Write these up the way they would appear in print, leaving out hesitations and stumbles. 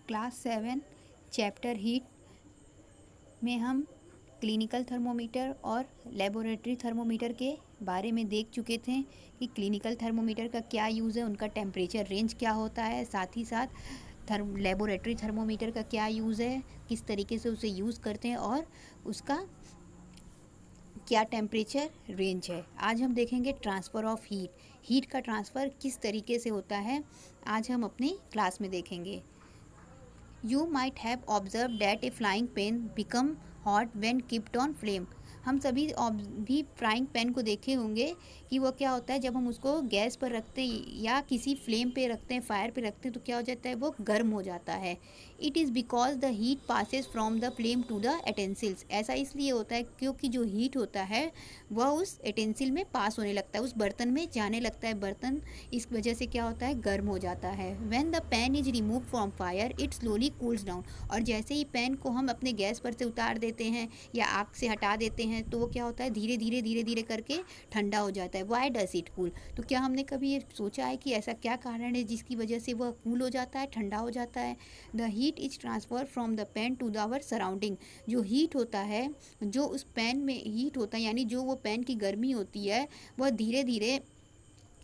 Class 7 chapter heat में हम clinical thermometer और लेबोरेटरी थर्मोमीटर के बारे में देख चुके थे कि क्लिनिकल थर्मोमीटर का क्या यूज़ है, उनका टेम्परेचर रेंज क्या होता है, साथ ही साथ लेबोरेटरी थर्मोमीटर का क्या यूज़ है, किस तरीके से उसे यूज़ करते हैं और उसका क्या टेम्परेचर रेंज है। आज हम देखेंगे ट्रांसफ़र ऑफ हीट का ट्रांसफ़र किस तरीके से होता है, आज हम अपनी क्लास में देखेंगे। You might have observed that a frying pan become hot when kept on flame। हम सभी भी फ्राइंग पैन को देखे होंगे कि वो क्या होता है, जब हम उसको गैस पर रखते हैं या किसी फ्लेम पे रखते हैं, फायर पे रखते हैं, तो क्या हो जाता है, वो गर्म हो जाता है। It is because the heat passes from the flame to the utensils. ऐसा इसलिए होता है क्योंकि जो हीट होता है वह उस एटेंसिल में पास होने लगता है, उस बर्तन में जाने लगता है, बर्तन इस वजह से क्या होता है, गर्म हो जाता है। When the pan is remove from fire it slowly cools down. और जैसे ही पैन को हम अपने गैस पर से उतार देते हैं या आग से हटा देते हैं तो वो क्या होता है, धीरे धीरे करके ठंडा हो जाता है। Why does it cool? तो क्या हमने कभी ये सोचा है कि ऐसा क्या कारण है जिसकी वजह से वह कूल हो जाता है, ठंडा हो जाता है? The heat is transfer from the pan to the our surrounding. जो हीट होता है, जो उस पैन में हीट होता है, यानी जो वो पैन की गर्मी होती है, वह धीरे धीरे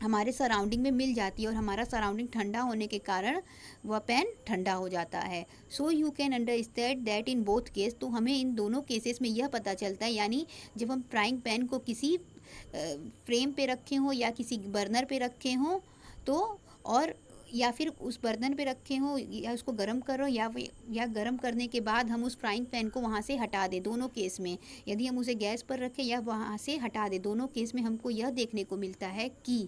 हमारे सराउंडिंग में मिल जाती है और हमारा सराउंडिंग ठंडा होने के कारण वह पेन ठंडा हो जाता है। So you can understand that in both case. तो हमें इन दोनों केसेस में यह पता चलता है, यानी जब हम फ्राइंग पैन को किसी फ्रेम पे रखे हों या किसी बर्नर पे रखे हों तो, और या फिर उस बर्तन पे रखे हों या उसको गर्म करो या गर्म करने के बाद हम उस फ्राइंग पैन को वहाँ से हटा दें, दोनों केस में यदि हम उसे गैस पर रखें या वहाँ से हटा दें, दोनों केस में हमको यह देखने को मिलता है कि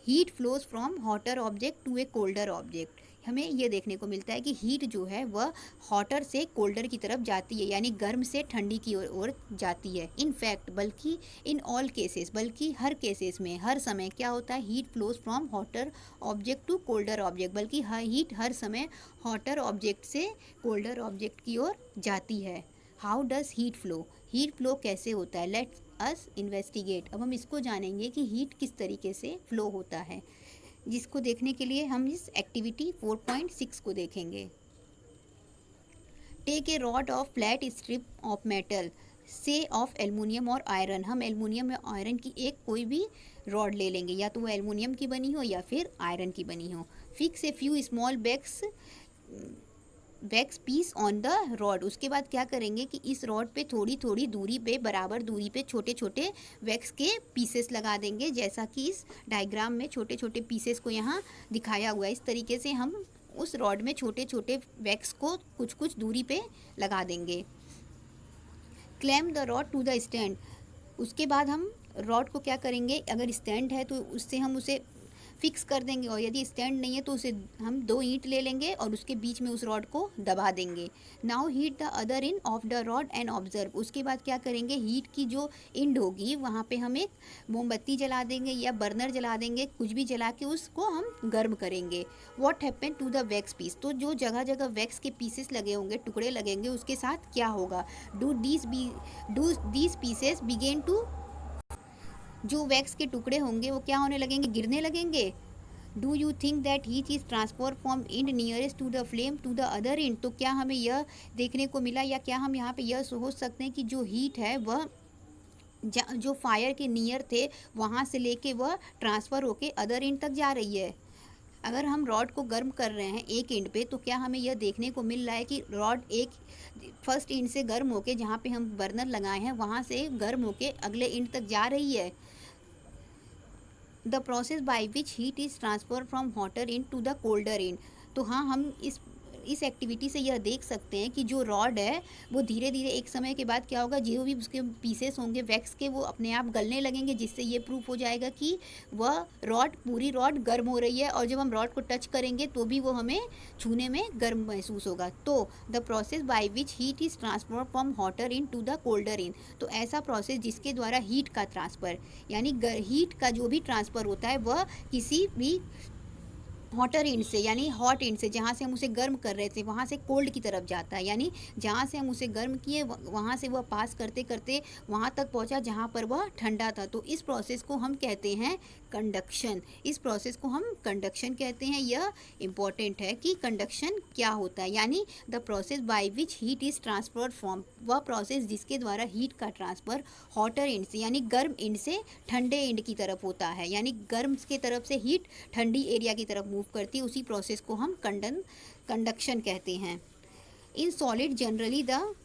heat flows from hotter object to a colder object. हमें यह देखने को मिलता है कि हीट जो है वह हॉटर से कोल्डर की तरफ जाती है, यानी गर्म से ठंडी की ओर जाती है। इन फैक्ट, बल्कि इन ऑल केसेस, बल्कि हर केसेस में, हर समय क्या होता है, heat flows from hotter object to colder object, बल्कि हीट हर समय हॉटर ऑब्जेक्ट से कोल्डर ऑब्जेक्ट की ओर जाती है। हाउ डज हीट फ्लो कैसे होता है? Let's us investigate. अब हम इसको जानेंगे कि हीट किस तरीके से फ्लो होता है, जिसको देखने के लिए हम इस एक्टिविटी 4.6 को देखेंगे। Take a rod of flat strip of metal से ऑफ एल्युमिनियम और आयरन। हम एल्युमिनियम या आयरन की एक कोई भी रॉड ले लेंगे, या तो वो एल्युमिनियम की बनी हो या फिर आयरन की बनी हो। Fix a few small wax piece on the rod. उसके बाद क्या करेंगे कि इस रॉड पे थोड़ी थोड़ी दूरी पे, बराबर दूरी पे छोटे छोटे वैक्स के पीसेस लगा देंगे, जैसा कि इस डायग्राम में छोटे छोटे पीसेस को यहाँ दिखाया हुआ है। इस तरीके से हम उस रॉड में छोटे छोटे वैक्स को कुछ कुछ दूरी पे लगा देंगे। Clamp the rod to the stand. उसके बाद हम रॉड को क्या करेंगे, अगर स्टैंड है तो उससे हम उसे फिक्स कर देंगे, और यदि स्टैंड नहीं है तो उसे हम 2 ईंट ले लेंगे और उसके बीच में उस रॉड को दबा देंगे। Now heat the other end of the rod and observe. उसके बाद क्या करेंगे, हीट की जो एंड होगी वहाँ पे हम एक मोमबत्ती जला देंगे या बर्नर जला देंगे, कुछ भी जला के उसको हम गर्म करेंगे। What happen to the wax piece. तो जो जगह जगह वैक्स के पीसेस लगे होंगे, टुकड़े लगेंगे, उसके साथ क्या होगा, do these pieces begin to, जो वैक्स के टुकड़े होंगे वो क्या होने लगेंगे, गिरने लगेंगे। Do you think that heat is transfer from end nearest to the flame to the other end. तो क्या हमें यह देखने को मिला, या क्या हम यहाँ पे यह सोच सकते हैं कि जो हीट है वह जो फायर के नियर थे वहाँ से लेके वह ट्रांसफ़र होके अदर इंड तक जा रही है। अगर हम रॉड को गर्म कर रहे हैं एक इंड पे, तो क्या हमें यह देखने को मिल रहा है कि रॉड एक फर्स्ट इंड से गर्म होके, जहाँ पे हम बर्नर लगाए हैं वहाँ से गर्म होके अगले इंड तक जा रही है। The process by which heat is transfer from hotter end to the colder end. तो हाँ, हम इस एक्टिविटी से यह देख सकते हैं कि जो रॉड है वो धीरे धीरे एक समय के बाद क्या होगा, जो भी उसके पीसेस होंगे वैक्स के, वो अपने आप गलने लगेंगे, जिससे ये प्रूफ हो जाएगा कि वह पूरी रॉड गर्म हो रही है, और जब हम रॉड को टच करेंगे तो भी वो हमें छूने में गर्म महसूस होगा। तो the process by which heat is transfer from hotter in to the colder in. तो ऐसा प्रोसेस जिसके द्वारा हीट का ट्रांसफ़र, यानी हीट का जो भी ट्रांसफ़र होता है वह किसी भी हॉटर इंड से, यानी हॉट इंड से, जहाँ से हम उसे गर्म कर रहे थे वहाँ से कोल्ड की तरफ जाता है, यानी जहाँ से हम उसे गर्म किए वहाँ से वह पास करते करते वहाँ तक पहुँचा जहाँ पर वह ठंडा था। तो इस प्रोसेस को हम कहते हैं कंडक्शन। इस प्रोसेस को हम कंडक्शन कहते हैं। यह इम्पॉर्टेंट है कि कंडक्शन क्या होता है, यानी the process by which heat is transferred from, वह प्रोसेस जिसके द्वारा हीट का ट्रांसफ़र हॉटर इंड से, यानी गर्म इंड से ठंडे इंड की तरफ होता है, यानी गर्म की तरफ से हीट ठंडी एरिया की तरफ मूव करती है, उसी प्रोसेस को हम कंडक्शन कहते हैं। In solid generally the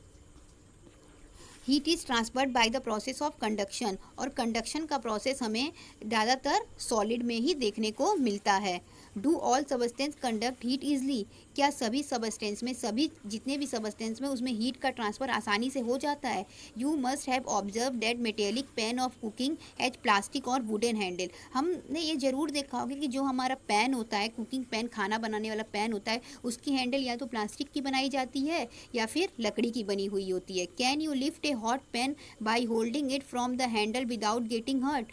heat is transferred by the process of conduction, और कंडक्शन का प्रोसेस हमें ज़्यादातर सॉलिड में ही देखने को मिलता है। Do all substance conduct heat easily, क्या सभी सबस्टेंस में, सभी जितने भी सबस्टेंस में उसमें हीट का ट्रांसफ़र आसानी से हो जाता है। You must have observe that metallic pan of cooking has plastic और वुडन हैंडल, हमने ये ज़रूर देखा होगा कि जो हमारा पैन होता है, कुकिंग पैन, खाना बनाने वाला पैन होता है, उसकी हैंडल या तो प्लास्टिक की बनाई जाती है या फिर लकड़ी की बनी हुई होती है। Can you lift a hot pan by holding it from the handle without getting hurt,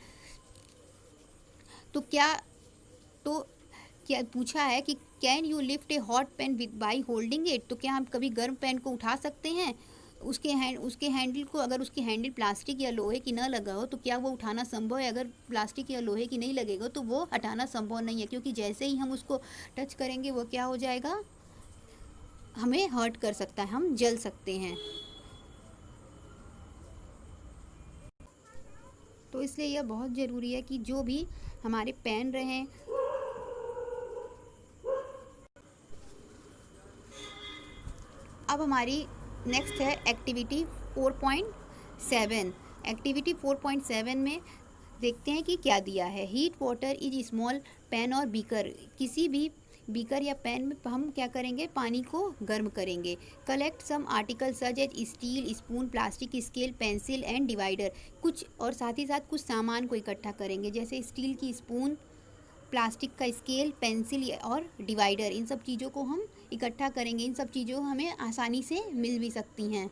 तो क्या पूछा है कि can you lift a hot pan with by holding it, तो क्या हम कभी गर्म पैन को उठा सकते हैं उसके हैंडल को, अगर उसकी हैंडल प्लास्टिक या लोहे की ना लगा हो तो क्या वो उठाना संभव है? अगर प्लास्टिक या लोहे की नहीं लगेगा तो वो हटाना संभव नहीं है, क्योंकि जैसे ही हम उसको टच करेंगे वो क्या हो जाएगा, हमें हर्ट कर सकता है, हम जल सकते हैं। तो इसलिए यह बहुत ज़रूरी है कि जो भी हमारे पैन रहें, अब हमारी नेक्स्ट है एक्टिविटी 4.7। एक्टिविटी 4.7 में देखते हैं कि क्या दिया है। Heat water is small pan और बीकर, किसी भी बीकर या पैन में हम क्या करेंगे, पानी को गर्म करेंगे। Collect some article such as steel, spoon, plastic scale, pencil and divider, कुछ और साथ ही साथ कुछ सामान को इकट्ठा करेंगे, जैसे स्टील की स्पून, प्लास्टिक का स्केल, पेंसिल और डिवाइडर, इन सब चीज़ों को हम इकट्ठा करेंगे। इन सब चीज़ों हमें आसानी से मिल भी सकती हैं।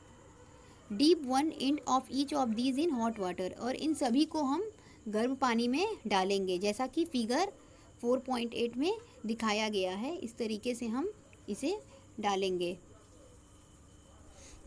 Deep one end of each of these in hot water, और इन सभी को हम गर्म पानी में डालेंगे, जैसा कि फिगर 4.8 में दिखाया गया है। इस तरीके से हम इसे डालेंगे।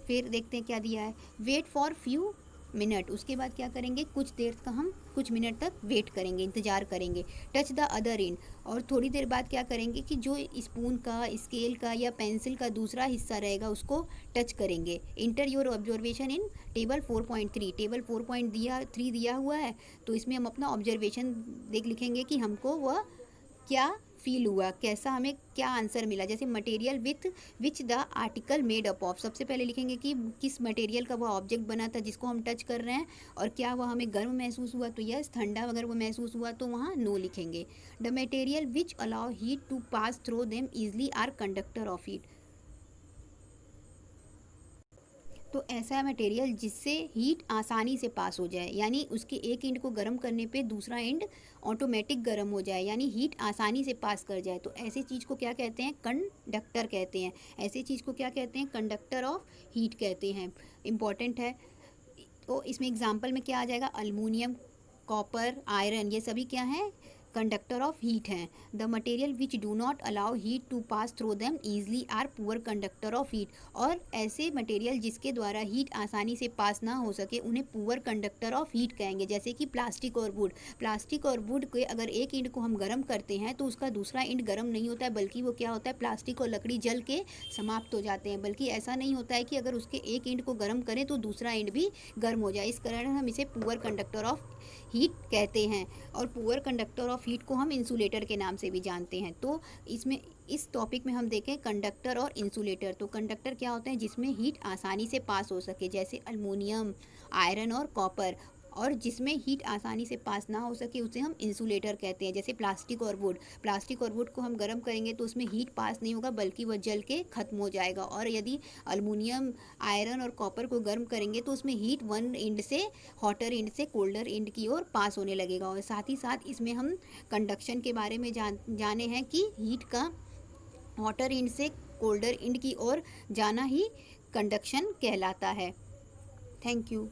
फिर देखते हैं क्या दिया है। वेट फॉर फ्यू मिनट, उसके बाद क्या करेंगे, कुछ देर का हम कुछ मिनट तक वेट करेंगे, इंतज़ार करेंगे। टच द अदर एंड, और थोड़ी देर बाद क्या करेंगे कि जो स्पून का, स्केल का या पेंसिल का दूसरा हिस्सा रहेगा उसको टच करेंगे। Inter your observation in table 4.3, table 4.3 दिया हुआ है, तो इसमें हम अपना ऑब्जर्वेशन लिखेंगे कि हमको वह क्या फील हुआ, कैसा हमें क्या आंसर मिला। जैसे material with which the article made up of, सबसे पहले लिखेंगे कि किस मटेरियल का वह ऑब्जेक्ट बना था जिसको हम टच कर रहे हैं, और क्या वह हमें गर्म महसूस हुआ तो यस, ठंडा अगर वो महसूस हुआ तो वहाँ नो लिखेंगे। The material which allow heat to pass through them easily are conductor of heat, तो ऐसा मटेरियल जिससे हीट आसानी से पास हो जाए, यानी उसके एक एंड को गर्म करने पे दूसरा एंड ऑटोमेटिक गर्म हो जाए, यानी हीट आसानी से पास कर जाए, तो ऐसी चीज़ को क्या कहते हैं, कंडक्टर कहते हैं। ऐसी चीज़ को क्या कहते हैं, कंडक्टर ऑफ हीट कहते हैं। इम्पॉर्टेंट है। तो इसमें एग्जाम्पल में क्या आ जाएगा, अल्मीनियम, कॉपर, आयरन, ये सभी क्या हैं, कंडक्टर ऑफ हीट हैं। The material which do not allow heat to pass through them easily are poor conductor of heat, और ऐसे मटेरियल जिसके द्वारा हीट आसानी से पास ना हो सके उन्हें पुअर कंडक्टर ऑफ हीट कहेंगे, जैसे कि प्लास्टिक और वुड। प्लास्टिक और वुड के अगर एक एंड को हम गर्म करते हैं तो उसका दूसरा एंड गर्म नहीं होता है, बल्कि वो क्या होता है, प्लास्टिक और लकड़ी जल के समाप्त हो जाते हैं। बल्कि ऐसा नहीं होता है कि अगर उसके एक एंड को गर्म करें तो दूसरा एंड भी गर्म हो जाए, इस कारण हम इसे पुअर कंडक्टर ऑफ हीट कहते हैं। और पुअर कंडक्टर ऑफ हीट को हम इंसुलेटर के नाम से भी जानते हैं। तो इसमें इस टॉपिक में हम देखें कंडक्टर और इंसुलेटर। तो कंडक्टर क्या होते हैं, जिसमें हीट आसानी से पास हो सके, जैसे अल्मीनियम, आयरन और कॉपर, और जिसमें हीट आसानी से पास ना हो सके उसे हम इंसुलेटर कहते हैं, जैसे प्लास्टिक और वुड। प्लास्टिक और वुड को हम गर्म करेंगे तो उसमें हीट पास नहीं होगा, बल्कि वह जल के ख़त्म हो जाएगा। और यदि अल्मीनियम, आयरन और कॉपर को गर्म करेंगे तो उसमें हीट वन एंड से हॉटर एंड से कोल्डर एंड की ओर पास होने लगेगा। और साथ ही साथ इसमें हम कंडक्शन के बारे में जाने हैं कि हीट का हॉटर एंड से कोल्डर एंड की ओर जाना ही कंडक्शन कहलाता है। Thank you.